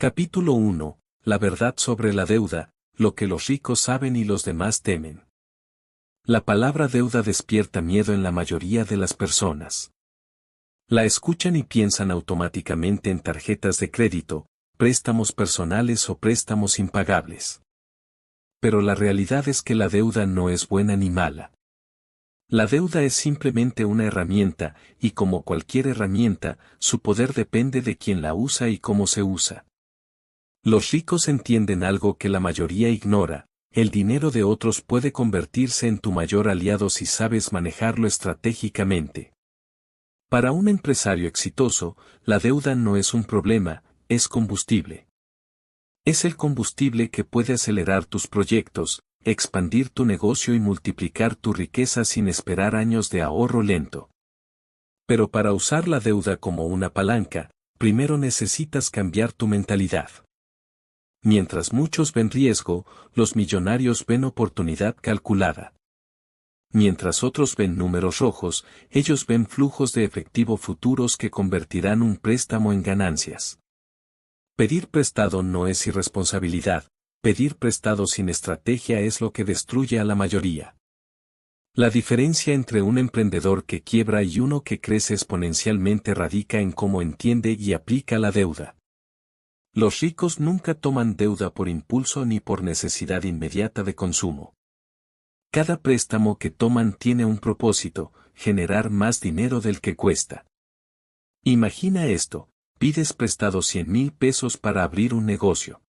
Capítulo 1. La verdad sobre la deuda, lo que los ricos saben y los demás temen. La palabra deuda despierta miedo en la mayoría de las personas. La escuchan y piensan automáticamente en tarjetas de crédito, préstamos personales o préstamos impagables. Pero la realidad es que la deuda no es buena ni mala. La deuda es simplemente una herramienta, y como cualquier herramienta, su poder depende de quién la usa y cómo se usa. Los ricos entienden algo que la mayoría ignora: el dinero de otros puede convertirse en tu mayor aliado si sabes manejarlo estratégicamente. Para un empresario exitoso, la deuda no es un problema, es combustible. Es el combustible que puede acelerar tus proyectos, expandir tu negocio y multiplicar tu riqueza sin esperar años de ahorro lento. Pero para usar la deuda como una palanca, primero necesitas cambiar tu mentalidad. Mientras muchos ven riesgo, los millonarios ven oportunidad calculada. Mientras otros ven números rojos, ellos ven flujos de efectivo futuros que convertirán un préstamo en ganancias. Pedir prestado no es irresponsabilidad, pedir prestado sin estrategia es lo que destruye a la mayoría. La diferencia entre un emprendedor que quiebra y uno que crece exponencialmente radica en cómo entiende y aplica la deuda. Los ricos nunca toman deuda por impulso ni por necesidad inmediata de consumo. Cada préstamo que toman tiene un propósito: generar más dinero del que cuesta. Imagina esto: pides prestado 100,000 pesos para abrir un negocio.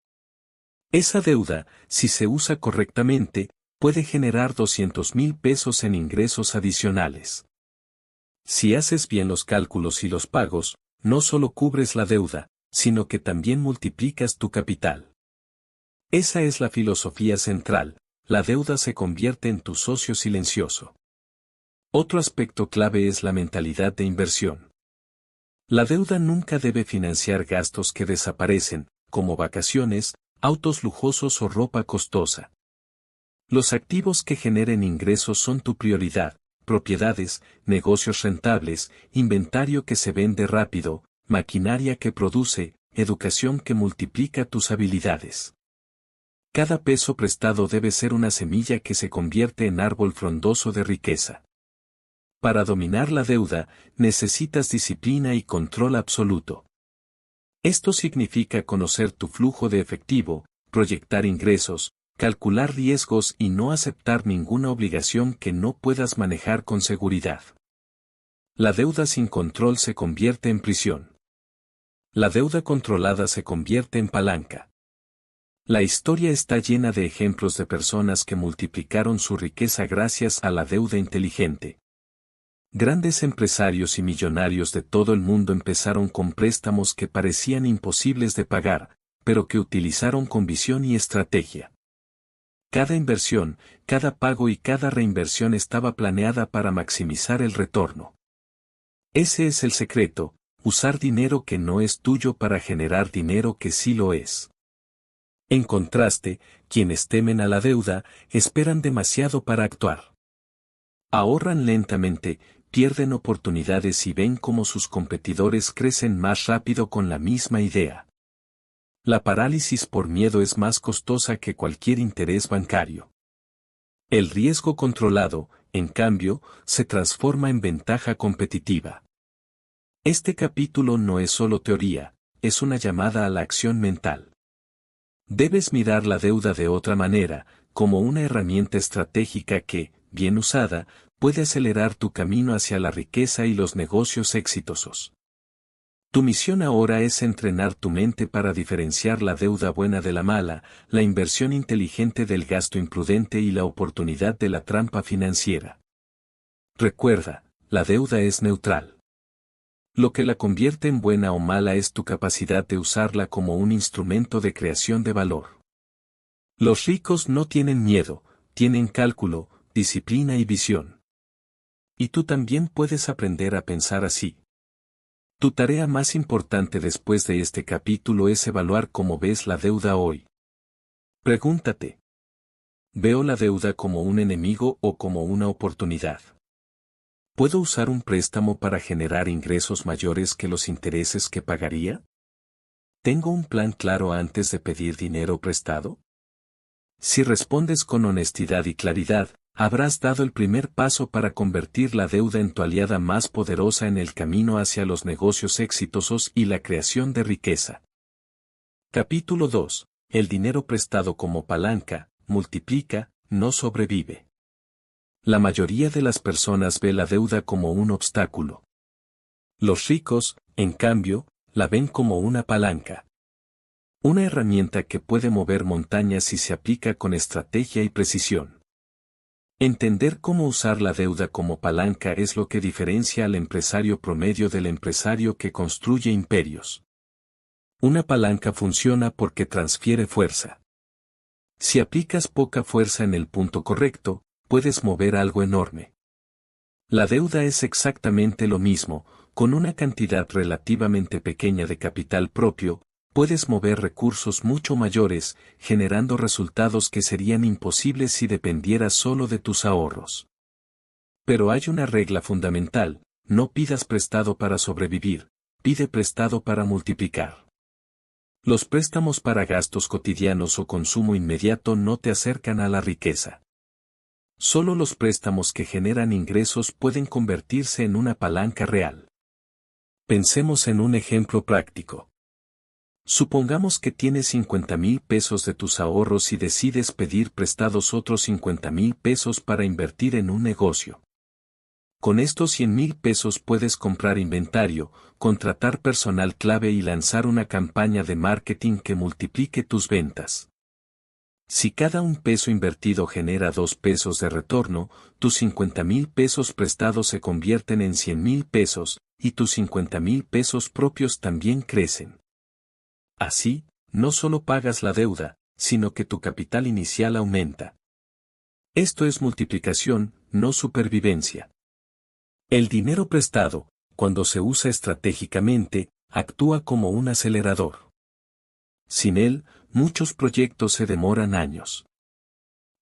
Esa deuda, si se usa correctamente, puede generar 200,000 pesos en ingresos adicionales. Si haces bien los cálculos y los pagos, no solo cubres la deuda, sino que también multiplicas tu capital. Esa es la filosofía central: la deuda se convierte en tu socio silencioso. Otro aspecto clave es la mentalidad de inversión. La deuda nunca debe financiar gastos que desaparecen, como vacaciones, autos lujosos o ropa costosa. Los activos que generen ingresos son tu prioridad: propiedades, negocios rentables, inventario que se vende rápido, maquinaria que produce, educación que multiplica tus habilidades. Cada peso prestado debe ser una semilla que se convierte en árbol frondoso de riqueza. Para dominar la deuda, necesitas disciplina y control absoluto. Esto significa conocer tu flujo de efectivo, proyectar ingresos, calcular riesgos y no aceptar ninguna obligación que no puedas manejar con seguridad. La deuda sin control se convierte en prisión. La deuda controlada se convierte en palanca. La historia está llena de ejemplos de personas que multiplicaron su riqueza gracias a la deuda inteligente. Grandes empresarios y millonarios de todo el mundo empezaron con préstamos que parecían imposibles de pagar, pero que utilizaron con visión y estrategia. Cada inversión, cada pago y cada reinversión estaba planeada para maximizar el retorno. Ese es el secreto: usar dinero que no es tuyo para generar dinero que sí lo es. En contraste, quienes temen a la deuda, esperan demasiado para actuar. Ahorran lentamente, pierden oportunidades y ven cómo sus competidores crecen más rápido con la misma idea. La parálisis por miedo es más costosa que cualquier interés bancario. El riesgo controlado, en cambio, se transforma en ventaja competitiva. Este capítulo no es solo teoría, es una llamada a la acción mental. Debes mirar la deuda de otra manera, como una herramienta estratégica que, bien usada, puede acelerar tu camino hacia la riqueza y los negocios exitosos. Tu misión ahora es entrenar tu mente para diferenciar la deuda buena de la mala, la inversión inteligente del gasto imprudente y la oportunidad de la trampa financiera. Recuerda, la deuda es neutral. Lo que la convierte en buena o mala es tu capacidad de usarla como un instrumento de creación de valor. Los ricos no tienen miedo, tienen cálculo, disciplina y visión. Y tú también puedes aprender a pensar así. Tu tarea más importante después de este capítulo es evaluar cómo ves la deuda hoy. Pregúntate: ¿veo la deuda como un enemigo o como una oportunidad? ¿Puedo usar un préstamo para generar ingresos mayores que los intereses que pagaría? ¿Tengo un plan claro antes de pedir dinero prestado? Si respondes con honestidad y claridad, habrás dado el primer paso para convertir la deuda en tu aliada más poderosa en el camino hacia los negocios exitosos y la creación de riqueza. Capítulo 2. El dinero prestado como palanca, multiplica, no sobrevive. La mayoría de las personas ve la deuda como un obstáculo. Los ricos, en cambio, la ven como una palanca. Una herramienta que puede mover montañas si se aplica con estrategia y precisión. Entender cómo usar la deuda como palanca es lo que diferencia al empresario promedio del empresario que construye imperios. Una palanca funciona porque transfiere fuerza. Si aplicas poca fuerza en el punto correcto, puedes mover algo enorme. La deuda es exactamente lo mismo, con una cantidad relativamente pequeña de capital propio, puedes mover recursos mucho mayores, generando resultados que serían imposibles si dependieras solo de tus ahorros. Pero hay una regla fundamental: no pidas prestado para sobrevivir, pide prestado para multiplicar. Los préstamos para gastos cotidianos o consumo inmediato no te acercan a la riqueza. Solo los préstamos que generan ingresos pueden convertirse en una palanca real. Pensemos en un ejemplo práctico. Supongamos que tienes 50,000 pesos de tus ahorros y decides pedir prestados otros 50,000 pesos para invertir en un negocio. Con estos 100,000 pesos puedes comprar inventario, contratar personal clave y lanzar una campaña de marketing que multiplique tus ventas. Si cada un peso invertido genera 2 pesos de retorno, tus 50,000 pesos prestados se convierten en 100,000 pesos, y tus 50,000 pesos propios también crecen. Así, no solo pagas la deuda, sino que tu capital inicial aumenta. Esto es multiplicación, no supervivencia. El dinero prestado, cuando se usa estratégicamente, actúa como un acelerador. Sin él, muchos proyectos se demoran años.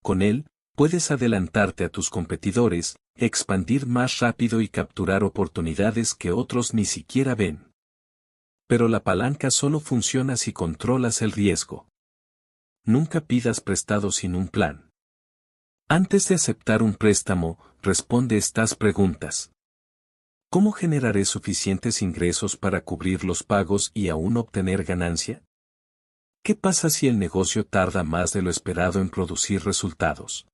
Con él, puedes adelantarte a tus competidores, expandir más rápido y capturar oportunidades que otros ni siquiera ven. Pero la palanca solo funciona si controlas el riesgo. Nunca pidas prestado sin un plan. Antes de aceptar un préstamo, responde estas preguntas. ¿Cómo generaré suficientes ingresos para cubrir los pagos y aún obtener ganancia? ¿Qué pasa si el negocio tarda más de lo esperado en producir resultados?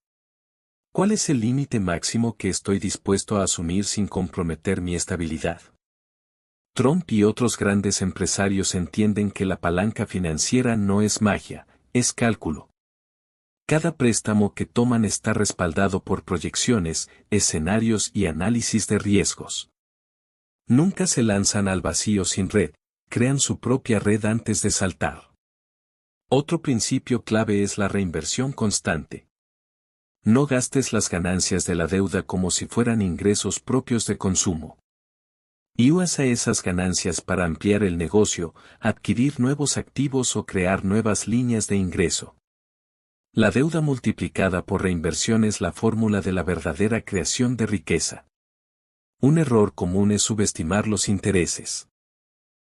¿Cuál es el límite máximo que estoy dispuesto a asumir sin comprometer mi estabilidad? Trump y otros grandes empresarios entienden que la palanca financiera no es magia, es cálculo. Cada préstamo que toman está respaldado por proyecciones, escenarios y análisis de riesgos. Nunca se lanzan al vacío sin red, crean su propia red antes de saltar. Otro principio clave es la reinversión constante. No gastes las ganancias de la deuda como si fueran ingresos propios de consumo. Y usa esas ganancias para ampliar el negocio, adquirir nuevos activos o crear nuevas líneas de ingreso. La deuda multiplicada por reinversión es la fórmula de la verdadera creación de riqueza. Un error común es subestimar los intereses.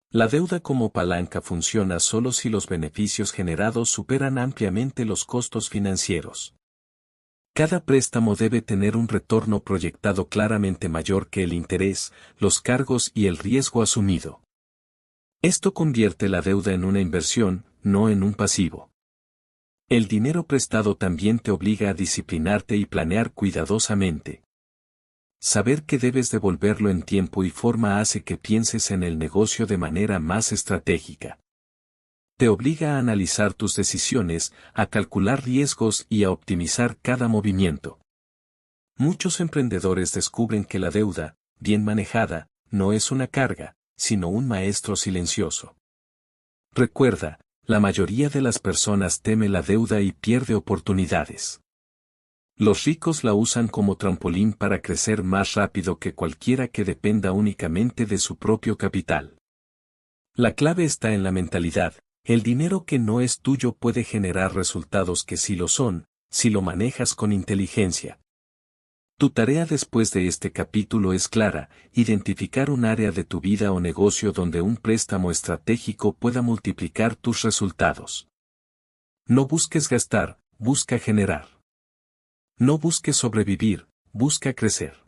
La deuda como palanca funciona solo si los beneficios generados superan ampliamente los costos financieros. Cada préstamo debe tener un retorno proyectado claramente mayor que el interés, los cargos y el riesgo asumido. Esto convierte la deuda en una inversión, no en un pasivo. El dinero prestado también te obliga a disciplinarte y planear cuidadosamente. Saber que debes devolverlo en tiempo y forma hace que pienses en el negocio de manera más estratégica. Te obliga a analizar tus decisiones, a calcular riesgos y a optimizar cada movimiento. Muchos emprendedores descubren que la deuda, bien manejada, no es una carga, sino un maestro silencioso. Recuerda, la mayoría de las personas teme la deuda y pierde oportunidades. Los ricos la usan como trampolín para crecer más rápido que cualquiera que dependa únicamente de su propio capital. La clave está en la mentalidad. El dinero que no es tuyo puede generar resultados que sí lo son, si lo manejas con inteligencia. Tu tarea después de este capítulo es clara: identificar un área de tu vida o negocio donde un préstamo estratégico pueda multiplicar tus resultados. No busques gastar, busca generar. No busques sobrevivir, busca crecer.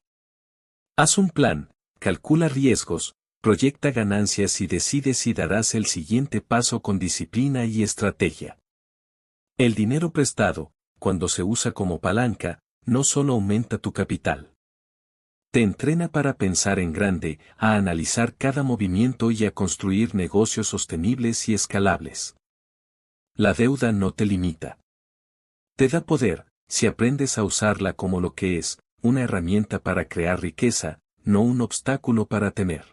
Haz un plan, calcula riesgos, proyecta ganancias y decide si darás el siguiente paso con disciplina y estrategia. El dinero prestado, cuando se usa como palanca, no solo aumenta tu capital. Te entrena para pensar en grande, a analizar cada movimiento y a construir negocios sostenibles y escalables. La deuda no te limita. Te da poder, si aprendes a usarla como lo que es, una herramienta para crear riqueza, no un obstáculo para temer.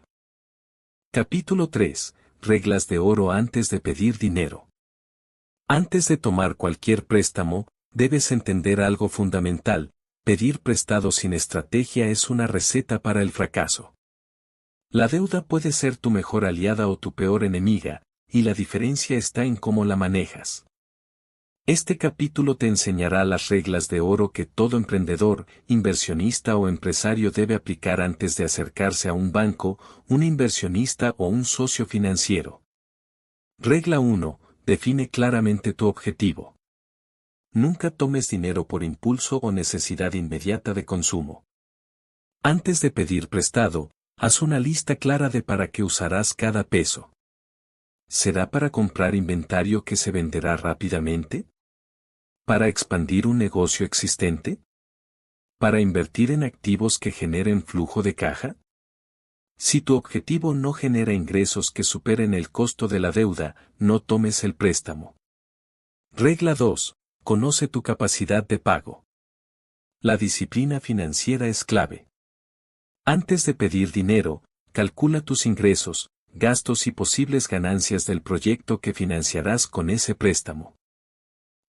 Capítulo 3. Reglas de oro antes de pedir dinero. Antes de tomar cualquier préstamo, debes entender algo fundamental: pedir prestado sin estrategia es una receta para el fracaso. La deuda puede ser tu mejor aliada o tu peor enemiga, y la diferencia está en cómo la manejas. Este capítulo te enseñará las reglas de oro que todo emprendedor, inversionista o empresario debe aplicar antes de acercarse a un banco, un inversionista o un socio financiero. Regla 1. Define claramente tu objetivo. Nunca tomes dinero por impulso o necesidad inmediata de consumo. Antes de pedir prestado, haz una lista clara de para qué usarás cada peso. ¿Será para comprar inventario que se venderá rápidamente? ¿Para expandir un negocio existente? ¿Para invertir en activos que generen flujo de caja? Si tu objetivo no genera ingresos que superen el costo de la deuda, no tomes el préstamo. Regla 2. Conoce tu capacidad de pago. La disciplina financiera es clave. Antes de pedir dinero, calcula tus ingresos, gastos y posibles ganancias del proyecto que financiarás con ese préstamo.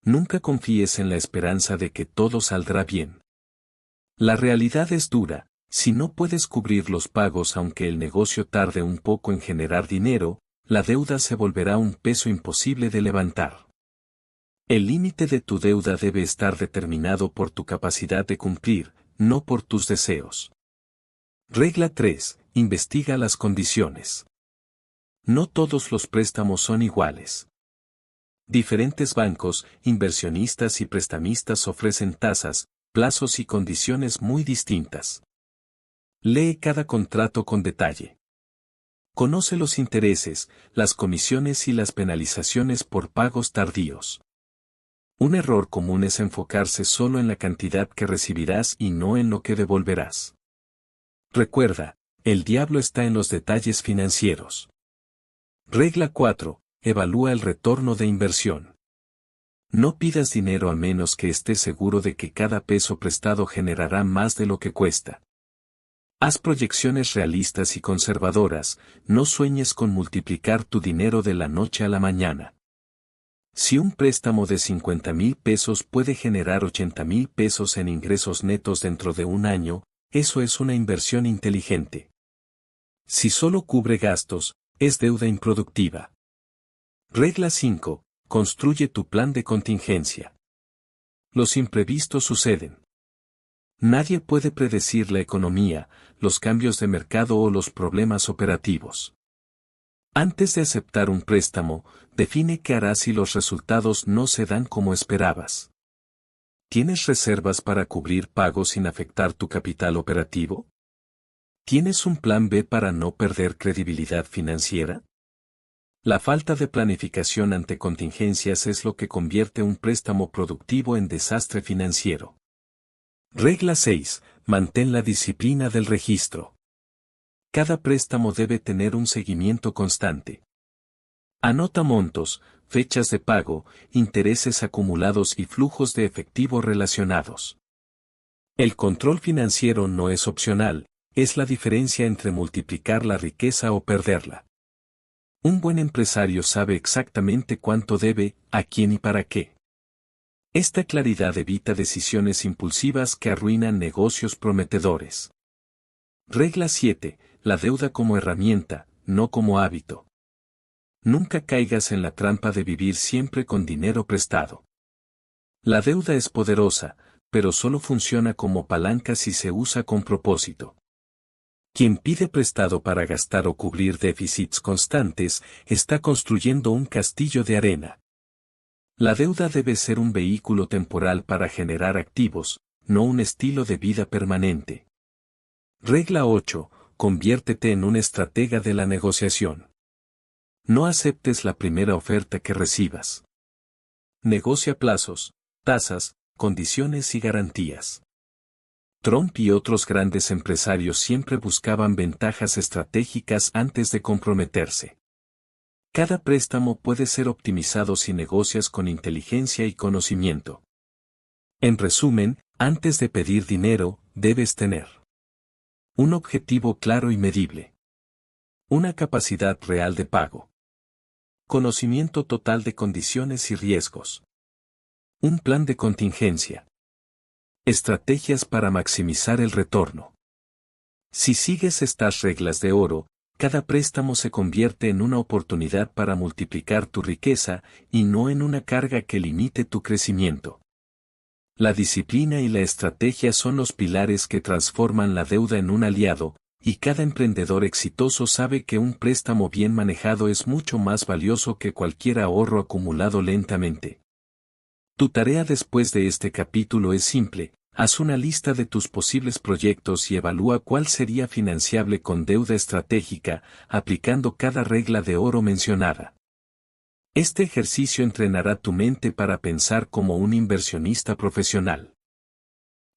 Nunca confíes en la esperanza de que todo saldrá bien. La realidad es dura: si no puedes cubrir los pagos aunque el negocio tarde un poco en generar dinero, la deuda se volverá un peso imposible de levantar. El límite de tu deuda debe estar determinado por tu capacidad de cumplir, no por tus deseos. Regla 3. Investiga las condiciones. No todos los préstamos son iguales. Diferentes bancos, inversionistas y prestamistas ofrecen tasas, plazos y condiciones muy distintas. Lee cada contrato con detalle. Conoce los intereses, las comisiones y las penalizaciones por pagos tardíos. Un error común es enfocarse solo en la cantidad que recibirás y no en lo que devolverás. Recuerda, el diablo está en los detalles financieros. Regla 4. Evalúa el retorno de inversión. No pidas dinero a menos que estés seguro de que cada peso prestado generará más de lo que cuesta. Haz proyecciones realistas y conservadoras, no sueñes con multiplicar tu dinero de la noche a la mañana. Si un préstamo de 50,000 pesos puede generar 80,000 pesos en ingresos netos dentro de un año, eso es una inversión inteligente. Si solo cubre gastos, es deuda improductiva. Regla 5. Construye tu plan de contingencia. Los imprevistos suceden. Nadie puede predecir la economía, los cambios de mercado o los problemas operativos. Antes de aceptar un préstamo, define qué harás si los resultados no se dan como esperabas. ¿Tienes reservas para cubrir pagos sin afectar tu capital operativo? ¿Tienes un plan B para no perder credibilidad financiera? La falta de planificación ante contingencias es lo que convierte un préstamo productivo en desastre financiero. Regla 6. Mantén la disciplina del registro. Cada préstamo debe tener un seguimiento constante. Anota montos, fechas de pago, intereses acumulados y flujos de efectivo relacionados. El control financiero no es opcional, es la diferencia entre multiplicar la riqueza o perderla. Un buen empresario sabe exactamente cuánto debe, a quién y para qué. Esta claridad evita decisiones impulsivas que arruinan negocios prometedores. Regla 7. La deuda como herramienta, no como hábito. Nunca caigas en la trampa de vivir siempre con dinero prestado. La deuda es poderosa, pero solo funciona como palanca si se usa con propósito. Quien pide prestado para gastar o cubrir déficits constantes, está construyendo un castillo de arena. La deuda debe ser un vehículo temporal para generar activos, no un estilo de vida permanente. Regla 8. Conviértete en un estratega de la negociación. No aceptes la primera oferta que recibas. Negocia plazos, tasas, condiciones y garantías. Trump y otros grandes empresarios siempre buscaban ventajas estratégicas antes de comprometerse. Cada préstamo puede ser optimizado si negocias con inteligencia y conocimiento. En resumen, antes de pedir dinero, debes tener un objetivo claro y medible. Una capacidad real de pago. Conocimiento total de condiciones y riesgos. Un plan de contingencia. Estrategias para maximizar el retorno. Si sigues estas reglas de oro, cada préstamo se convierte en una oportunidad para multiplicar tu riqueza y no en una carga que limite tu crecimiento. La disciplina y la estrategia son los pilares que transforman la deuda en un aliado, y cada emprendedor exitoso sabe que un préstamo bien manejado es mucho más valioso que cualquier ahorro acumulado lentamente. Tu tarea después de este capítulo es simple: haz una lista de tus posibles proyectos y evalúa cuál sería financiable con deuda estratégica, aplicando cada regla de oro mencionada. Este ejercicio entrenará tu mente para pensar como un inversionista profesional.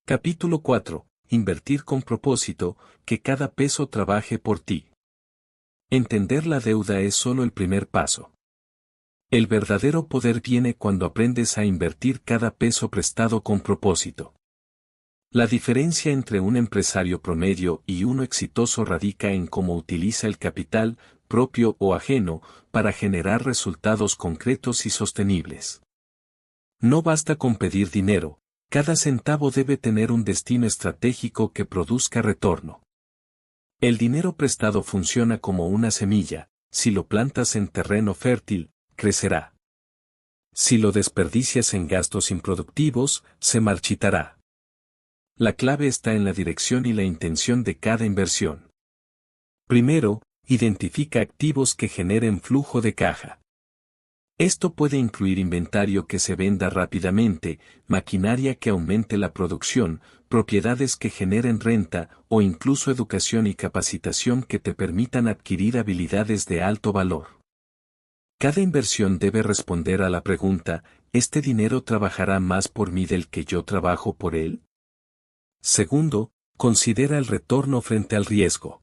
Capítulo 4. Invertir con propósito, que cada peso trabaje por ti. Entender la deuda es solo el primer paso. El verdadero poder viene cuando aprendes a invertir cada peso prestado con propósito. La diferencia entre un empresario promedio y uno exitoso radica en cómo utiliza el capital, propio o ajeno, para generar resultados concretos y sostenibles. No basta con pedir dinero, cada centavo debe tener un destino estratégico que produzca retorno. El dinero prestado funciona como una semilla: si lo plantas en terreno fértil, crecerá. Si lo desperdicias en gastos improductivos, se marchitará. La clave está en la dirección y la intención de cada inversión. Primero, identifica activos que generen flujo de caja. Esto puede incluir inventario que se venda rápidamente, maquinaria que aumente la producción, propiedades que generen renta o incluso educación y capacitación que te permitan adquirir habilidades de alto valor. Cada inversión debe responder a la pregunta: ¿este dinero trabajará más por mí del que yo trabajo por él? Segundo, considera el retorno frente al riesgo.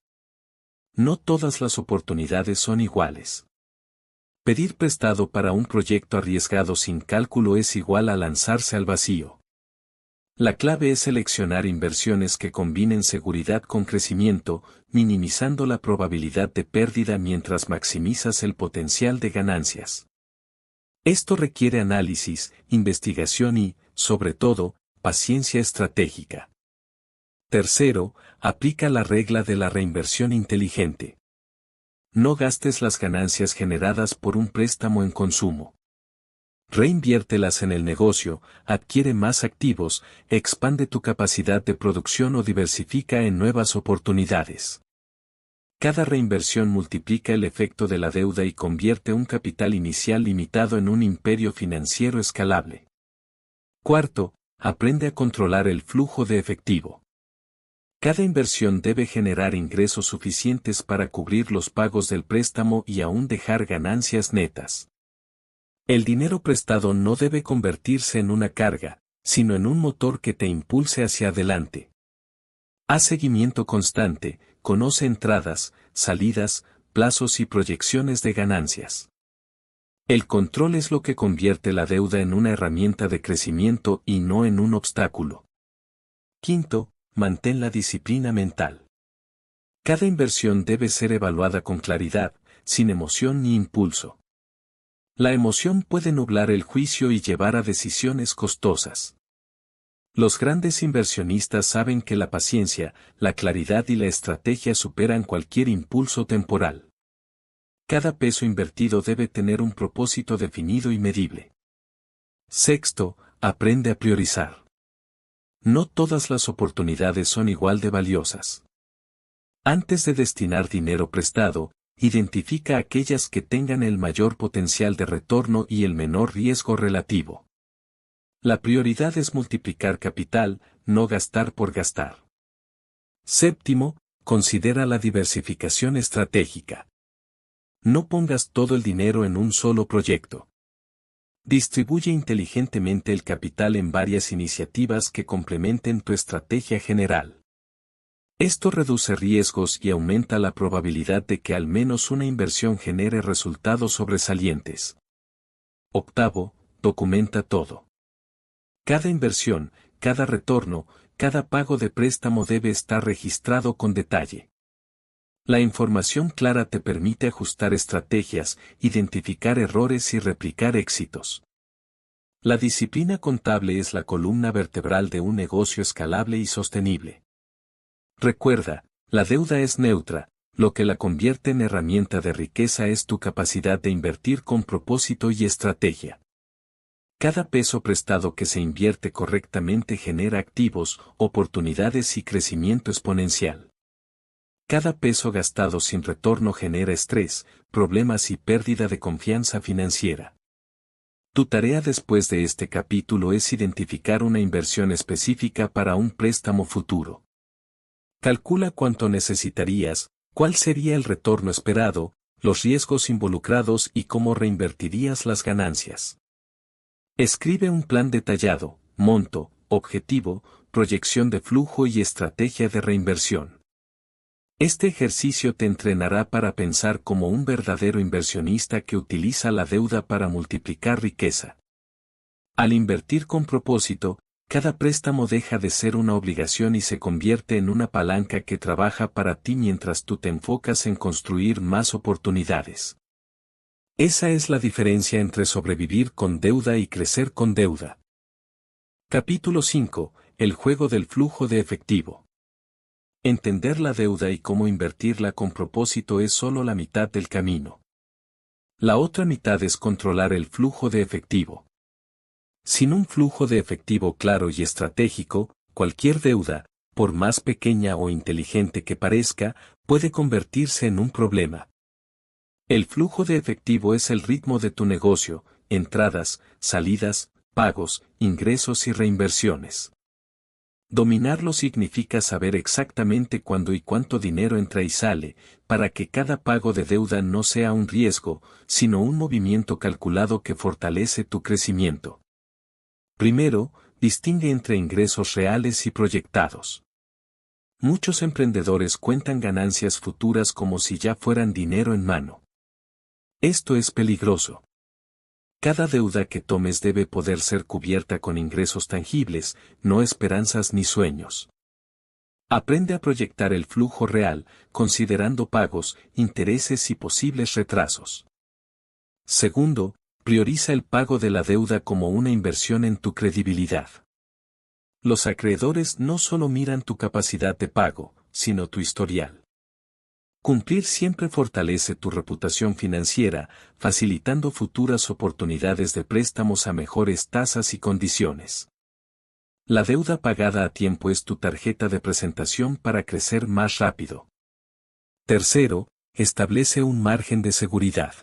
No todas las oportunidades son iguales. Pedir prestado para un proyecto arriesgado sin cálculo es igual a lanzarse al vacío. La clave es seleccionar inversiones que combinen seguridad con crecimiento, minimizando la probabilidad de pérdida mientras maximizas el potencial de ganancias. Esto requiere análisis, investigación y, sobre todo, paciencia estratégica. Tercero, aplica la regla de la reinversión inteligente. No gastes las ganancias generadas por un préstamo en consumo. Reinviértelas en el negocio, adquiere más activos, expande tu capacidad de producción o diversifica en nuevas oportunidades. Cada reinversión multiplica el efecto de la deuda y convierte un capital inicial limitado en un imperio financiero escalable. Cuarto, aprende a controlar el flujo de efectivo. Cada inversión debe generar ingresos suficientes para cubrir los pagos del préstamo y aún dejar ganancias netas. El dinero prestado no debe convertirse en una carga, sino en un motor que te impulse hacia adelante. Haz seguimiento constante, conoce entradas, salidas, plazos y proyecciones de ganancias. El control es lo que convierte la deuda en una herramienta de crecimiento y no en un obstáculo. Quinto, mantén la disciplina mental. Cada inversión debe ser evaluada con claridad, sin emoción ni impulso. La emoción puede nublar el juicio y llevar a decisiones costosas. Los grandes inversionistas saben que la paciencia, la claridad y la estrategia superan cualquier impulso temporal. Cada peso invertido debe tener un propósito definido y medible. Sexto, aprende a priorizar. No todas las oportunidades son igual de valiosas. Antes de destinar dinero prestado, identifica aquellas que tengan el mayor potencial de retorno y el menor riesgo relativo. La prioridad es multiplicar capital, no gastar por gastar. Séptimo, considera la diversificación estratégica. No pongas todo el dinero en un solo proyecto. Distribuye inteligentemente el capital en varias iniciativas que complementen tu estrategia general. Esto reduce riesgos y aumenta la probabilidad de que al menos una inversión genere resultados sobresalientes. Octavo, documenta todo. Cada inversión, cada retorno, cada pago de préstamo debe estar registrado con detalle. La información clara te permite ajustar estrategias, identificar errores y replicar éxitos. La disciplina contable es la columna vertebral de un negocio escalable y sostenible. Recuerda, la deuda es neutra, lo que la convierte en herramienta de riqueza es tu capacidad de invertir con propósito y estrategia. Cada peso prestado que se invierte correctamente genera activos, oportunidades y crecimiento exponencial. Cada peso gastado sin retorno genera estrés, problemas y pérdida de confianza financiera. Tu tarea después de este capítulo es identificar una inversión específica para un préstamo futuro. Calcula cuánto necesitarías, cuál sería el retorno esperado, los riesgos involucrados y cómo reinvertirías las ganancias. Escribe un plan detallado, monto, objetivo, proyección de flujo y estrategia de reinversión. Este ejercicio te entrenará para pensar como un verdadero inversionista que utiliza la deuda para multiplicar riqueza. Al invertir con propósito, cada préstamo deja de ser una obligación y se convierte en una palanca que trabaja para ti mientras tú te enfocas en construir más oportunidades. Esa es la diferencia entre sobrevivir con deuda y crecer con deuda. Capítulo 5. El juego del flujo de efectivo. Entender la deuda y cómo invertirla con propósito es solo la mitad del camino. La otra mitad es controlar el flujo de efectivo. Sin un flujo de efectivo claro y estratégico, cualquier deuda, por más pequeña o inteligente que parezca, puede convertirse en un problema. El flujo de efectivo es el ritmo de tu negocio, entradas, salidas, pagos, ingresos y reinversiones. Dominarlo significa saber exactamente cuándo y cuánto dinero entra y sale, para que cada pago de deuda no sea un riesgo, sino un movimiento calculado que fortalece tu crecimiento. Primero, distingue entre ingresos reales y proyectados. Muchos emprendedores cuentan ganancias futuras como si ya fueran dinero en mano. Esto es peligroso. Cada deuda que tomes debe poder ser cubierta con ingresos tangibles, no esperanzas ni sueños. Aprende a proyectar el flujo real, considerando pagos, intereses y posibles retrasos. Segundo, prioriza el pago de la deuda como una inversión en tu credibilidad. Los acreedores no solo miran tu capacidad de pago, sino tu historial. Cumplir siempre fortalece tu reputación financiera, facilitando futuras oportunidades de préstamos a mejores tasas y condiciones. La deuda pagada a tiempo es tu tarjeta de presentación para crecer más rápido. Tercero, establece un margen de seguridad.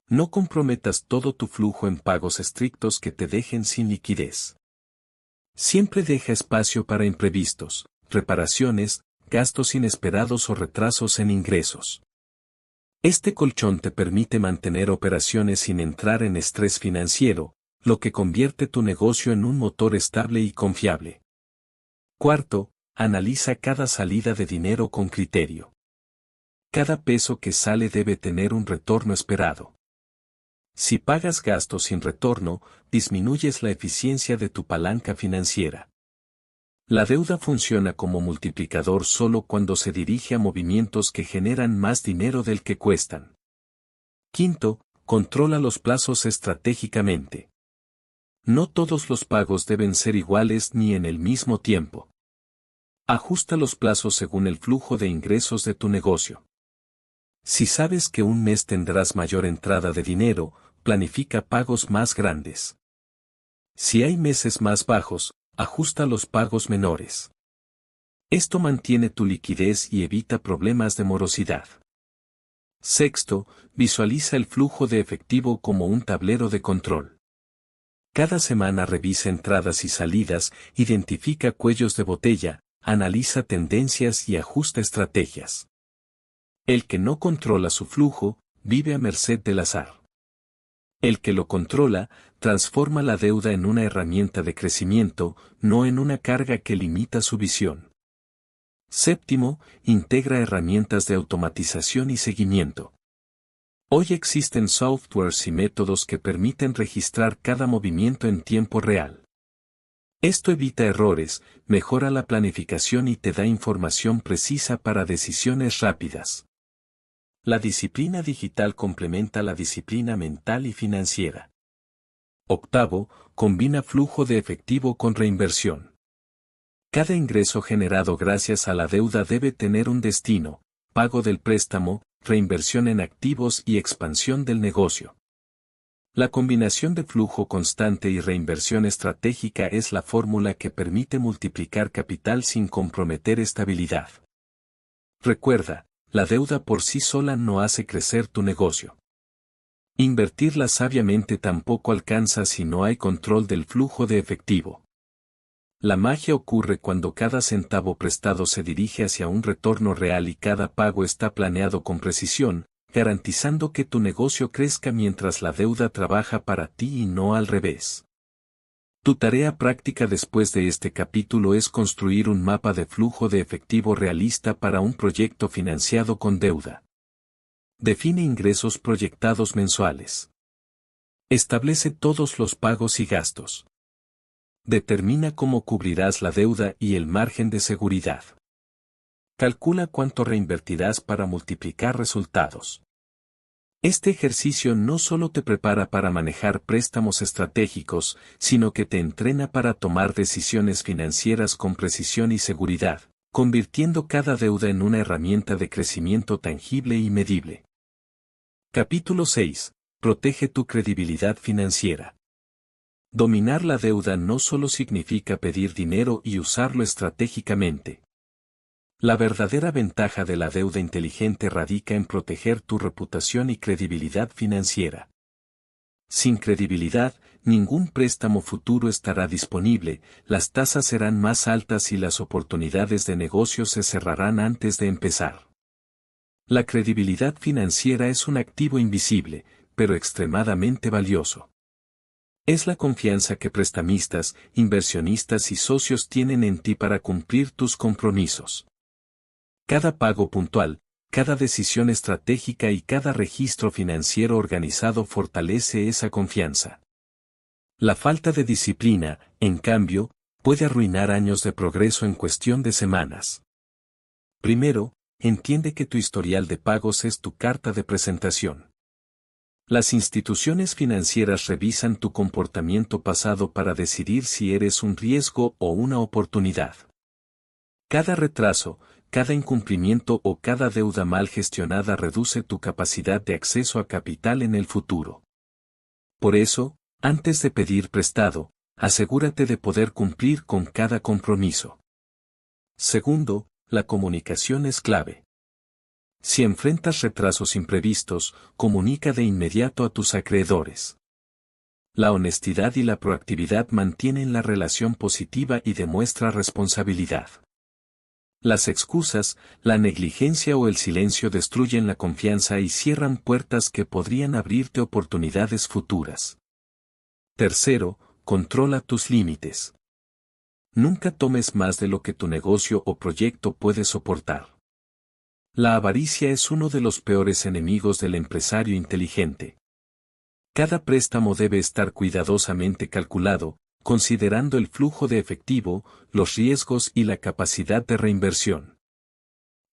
No comprometas todo tu flujo en pagos estrictos que te dejen sin liquidez. Siempre deja espacio para imprevistos, reparaciones, gastos inesperados o retrasos en ingresos. Este colchón te permite mantener operaciones sin entrar en estrés financiero, lo que convierte tu negocio en un motor estable y confiable. Cuarto, analiza cada salida de dinero con criterio. Cada peso que sale debe tener un retorno esperado. Si pagas gastos sin retorno, disminuyes la eficiencia de tu palanca financiera. La deuda funciona como multiplicador solo cuando se dirige a movimientos que generan más dinero del que cuestan. Quinto, controla los plazos estratégicamente. No todos los pagos deben ser iguales ni en el mismo tiempo. Ajusta los plazos según el flujo de ingresos de tu negocio. Si sabes que un mes tendrás mayor entrada de dinero, planifica pagos más grandes. Si hay meses más bajos, Ajusta los pagos menores. Esto mantiene tu liquidez y evita problemas de morosidad. Sexto, visualiza el flujo de efectivo como un tablero de control. Cada semana revisa entradas y salidas, identifica cuellos de botella, analiza tendencias y ajusta estrategias. El que no controla su flujo, vive a merced del azar. El que lo controla, transforma la deuda en una herramienta de crecimiento, no en una carga que limita su visión. Séptimo, integra herramientas de automatización y seguimiento. Hoy existen softwares y métodos que permiten registrar cada movimiento en tiempo real. Esto evita errores, mejora la planificación y te da información precisa para decisiones rápidas. La disciplina digital complementa la disciplina mental y financiera. Octavo, combina flujo de efectivo con reinversión. Cada ingreso generado gracias a la deuda debe tener un destino: pago del préstamo, reinversión en activos y expansión del negocio. La combinación de flujo constante y reinversión estratégica es la fórmula que permite multiplicar capital sin comprometer estabilidad. Recuerda, la deuda por sí sola no hace crecer tu negocio. Invertirla sabiamente tampoco alcanza si no hay control del flujo de efectivo. La magia ocurre cuando cada centavo prestado se dirige hacia un retorno real y cada pago está planeado con precisión, garantizando que tu negocio crezca mientras la deuda trabaja para ti y no al revés. Tu tarea práctica después de este capítulo es construir un mapa de flujo de efectivo realista para un proyecto financiado con deuda. Define ingresos proyectados mensuales. Establece todos los pagos y gastos. Determina cómo cubrirás la deuda y el margen de seguridad. Calcula cuánto reinvertirás para multiplicar resultados. Este ejercicio no solo te prepara para manejar préstamos estratégicos, sino que te entrena para tomar decisiones financieras con precisión y seguridad, convirtiendo cada deuda en una herramienta de crecimiento tangible y medible. Capítulo 6. Protege tu credibilidad financiera. Dominar la deuda no solo significa pedir dinero y usarlo estratégicamente. La verdadera ventaja de la deuda inteligente radica en proteger tu reputación y credibilidad financiera. Sin credibilidad, ningún préstamo futuro estará disponible, las tasas serán más altas y las oportunidades de negocio se cerrarán antes de empezar. La credibilidad financiera es un activo invisible, pero extremadamente valioso. Es la confianza que prestamistas, inversionistas y socios tienen en ti para cumplir tus compromisos. Cada pago puntual, cada decisión estratégica y cada registro financiero organizado fortalece esa confianza. La falta de disciplina, en cambio, puede arruinar años de progreso en cuestión de semanas. Primero, entiende que tu historial de pagos es tu carta de presentación. Las instituciones financieras revisan tu comportamiento pasado para decidir si eres un riesgo o una oportunidad. Cada retraso, cada incumplimiento o cada deuda mal gestionada reduce tu capacidad de acceso a capital en el futuro. Por eso, antes de pedir prestado, asegúrate de poder cumplir con cada compromiso. Segundo, la comunicación es clave. Si enfrentas retrasos imprevistos, comunica de inmediato a tus acreedores. La honestidad y la proactividad mantienen la relación positiva y demuestra responsabilidad. Las excusas, la negligencia o el silencio destruyen la confianza y cierran puertas que podrían abrirte oportunidades futuras. Tercero, controla tus límites. Nunca tomes más de lo que tu negocio o proyecto puede soportar. La avaricia es uno de los peores enemigos del empresario inteligente. Cada préstamo debe estar cuidadosamente calculado, considerando el flujo de efectivo, los riesgos y la capacidad de reinversión.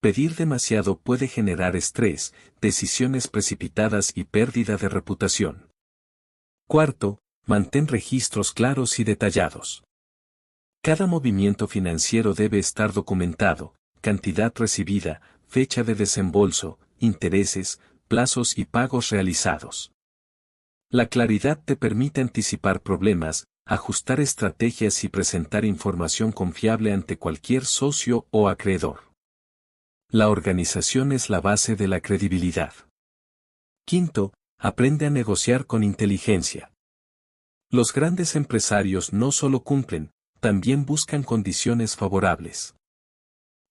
Pedir demasiado puede generar estrés, decisiones precipitadas y pérdida de reputación. Cuarto, mantén registros claros y detallados. Cada movimiento financiero debe estar documentado: cantidad recibida, fecha de desembolso, intereses, plazos y pagos realizados. La claridad te permite anticipar problemas, ajustar estrategias y presentar información confiable ante cualquier socio o acreedor. La organización es la base de la credibilidad. Quinto, aprende a negociar con inteligencia. Los grandes empresarios no solo cumplen, también buscan condiciones favorables.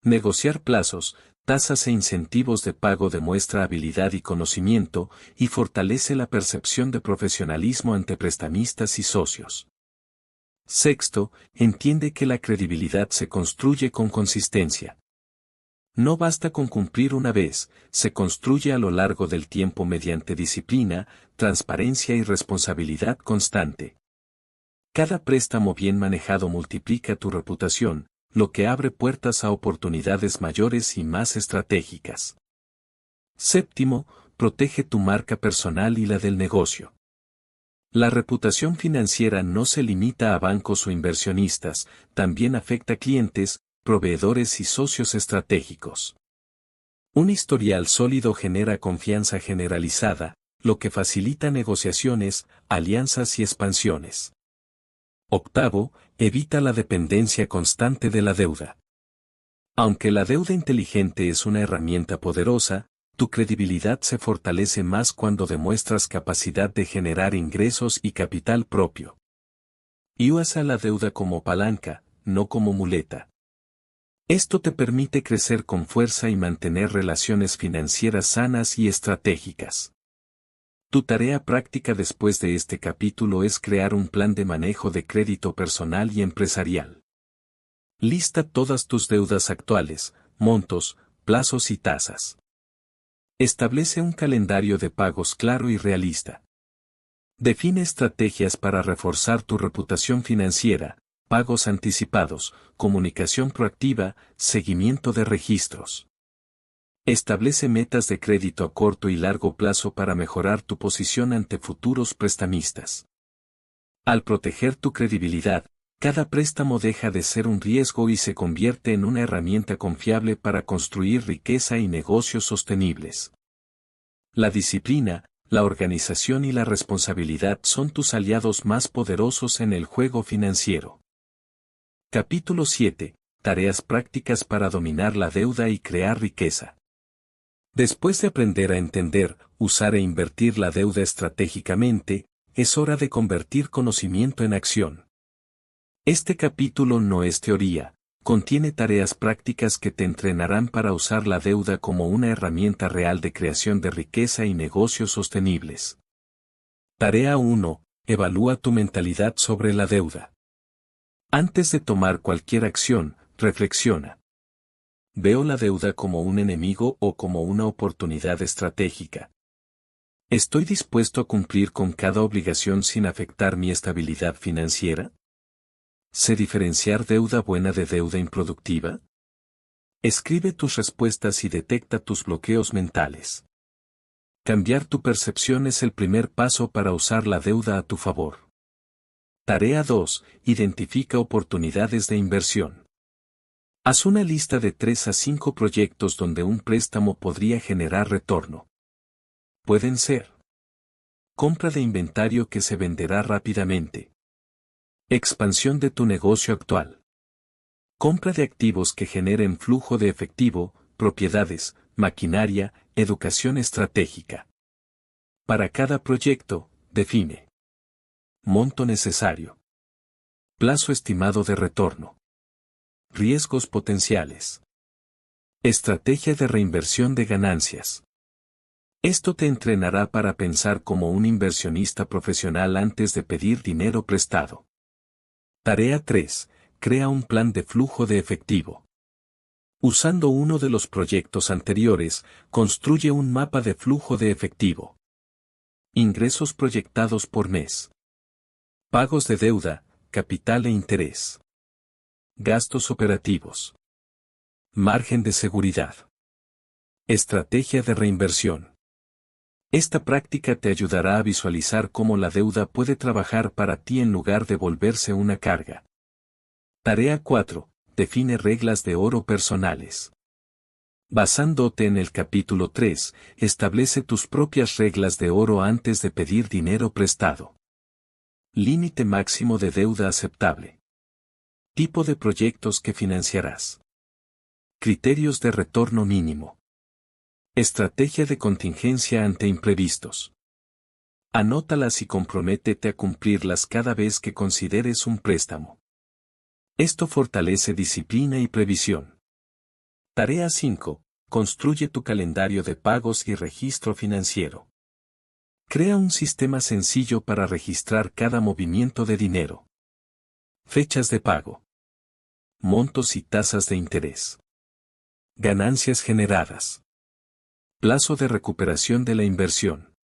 Negociar plazos, tasas e incentivos de pago demuestra habilidad y conocimiento y fortalece la percepción de profesionalismo ante prestamistas y socios. Sexto, entiende que la credibilidad se construye con consistencia. No basta con cumplir una vez, se construye a lo largo del tiempo mediante disciplina, transparencia y responsabilidad constante. Cada préstamo bien manejado multiplica tu reputación, lo que abre puertas a oportunidades mayores y más estratégicas. Séptimo, protege tu marca personal y la del negocio. La reputación financiera no se limita a bancos o inversionistas, también afecta a clientes, proveedores y socios estratégicos. Un historial sólido genera confianza generalizada, lo que facilita negociaciones, alianzas y expansiones. Octavo, evita la dependencia constante de la deuda. Aunque la deuda inteligente es una herramienta poderosa, tu credibilidad se fortalece más cuando demuestras capacidad de generar ingresos y capital propio. Y usa la deuda como palanca, no como muleta. Esto te permite crecer con fuerza y mantener relaciones financieras sanas y estratégicas. Tu tarea práctica después de este capítulo es crear un plan de manejo de crédito personal y empresarial. Lista todas tus deudas actuales, montos, plazos y tasas. Establece un calendario de pagos claro y realista. Define estrategias para reforzar tu reputación financiera, pagos anticipados, comunicación proactiva, seguimiento de registros. Establece metas de crédito a corto y largo plazo para mejorar tu posición ante futuros prestamistas. Al proteger tu credibilidad, cada préstamo deja de ser un riesgo y se convierte en una herramienta confiable para construir riqueza y negocios sostenibles. La disciplina, la organización y la responsabilidad son tus aliados más poderosos en el juego financiero. Capítulo 7. Tareas prácticas para dominar la deuda y crear riqueza. Después de aprender a entender, usar e invertir la deuda estratégicamente, es hora de convertir conocimiento en acción. Este capítulo no es teoría, contiene tareas prácticas que te entrenarán para usar la deuda como una herramienta real de creación de riqueza y negocios sostenibles. Tarea 1. Evalúa tu mentalidad sobre la deuda. Antes de tomar cualquier acción, reflexiona. ¿Veo la deuda como un enemigo o como una oportunidad estratégica? ¿Estoy dispuesto a cumplir con cada obligación sin afectar mi estabilidad financiera? ¿Sé diferenciar deuda buena de deuda improductiva? Escribe tus respuestas y detecta tus bloqueos mentales. Cambiar tu percepción es el primer paso para usar la deuda a tu favor. Tarea 2. Identifica oportunidades de inversión. Haz una lista de 3 a 5 proyectos donde un préstamo podría generar retorno. Pueden ser: compra de inventario que se venderá rápidamente. Expansión de tu negocio actual. Compra de activos que generen flujo de efectivo, propiedades, maquinaria, educación estratégica. Para cada proyecto, define: monto necesario. Plazo estimado de retorno. Riesgos potenciales. Estrategia de reinversión de ganancias. Esto te entrenará para pensar como un inversionista profesional antes de pedir dinero prestado. Tarea 3. Crea un plan de flujo de efectivo. Usando uno de los proyectos anteriores, construye un mapa de flujo de efectivo. Ingresos proyectados por mes. Pagos de deuda, capital e interés. Gastos operativos. Margen de seguridad. Estrategia de reinversión. Esta práctica te ayudará a visualizar cómo la deuda puede trabajar para ti en lugar de volverse una carga. Tarea 4. Define reglas de oro personales. Basándote en el capítulo 3, establece tus propias reglas de oro antes de pedir dinero prestado. Límite máximo de deuda aceptable. Tipo de proyectos que financiarás. Criterios de retorno mínimo. Estrategia de contingencia ante imprevistos. Anótalas y comprométete a cumplirlas cada vez que consideres un préstamo. Esto fortalece disciplina y previsión. Tarea 5. Construye tu calendario de pagos y registro financiero. Crea un sistema sencillo para registrar cada movimiento de dinero. Fechas de pago. Montos y tasas de interés. Ganancias generadas. Plazo de recuperación de la inversión.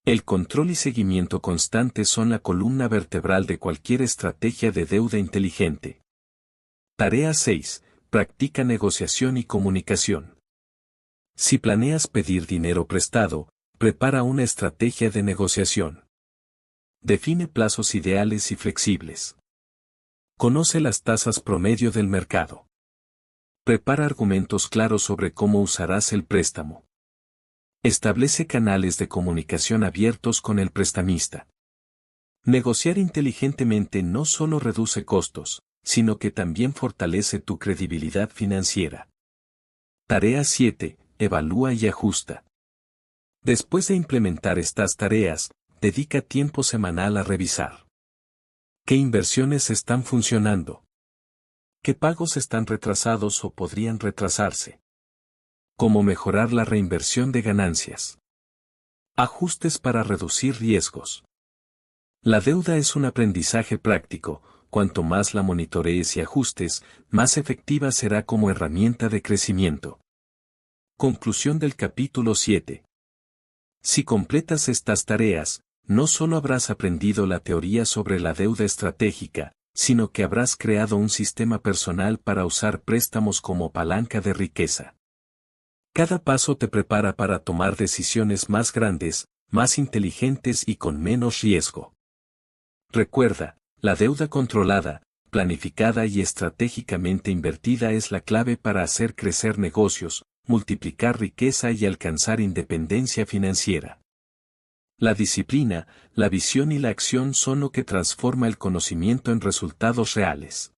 El control y seguimiento constante son la columna vertebral de cualquier estrategia de deuda inteligente. Tarea 6. Practica negociación y comunicación. Si planeas pedir dinero prestado, prepara una estrategia de negociación. Define plazos ideales y flexibles. Conoce las tasas promedio del mercado. Prepara argumentos claros sobre cómo usarás el préstamo. Establece canales de comunicación abiertos con el prestamista. Negociar inteligentemente no solo reduce costos, sino que también fortalece tu credibilidad financiera. Tarea 7. Evalúa y ajusta. Después de implementar estas tareas, dedica tiempo semanal a revisar. ¿Qué inversiones están funcionando? ¿Qué pagos están retrasados o podrían retrasarse? ¿Cómo mejorar la reinversión de ganancias? Ajustes para reducir riesgos. La deuda es un aprendizaje práctico. Cuanto más la monitorees y ajustes, más efectiva será como herramienta de crecimiento. Conclusión del capítulo 7. Si completas estas tareas, no solo habrás aprendido la teoría sobre la deuda estratégica, sino que habrás creado un sistema personal para usar préstamos como palanca de riqueza. Cada paso te prepara para tomar decisiones más grandes, más inteligentes y con menos riesgo. Recuerda, la deuda controlada, planificada y estratégicamente invertida es la clave para hacer crecer negocios, multiplicar riqueza y alcanzar independencia financiera. La disciplina, la visión y la acción son lo que transforma el conocimiento en resultados reales.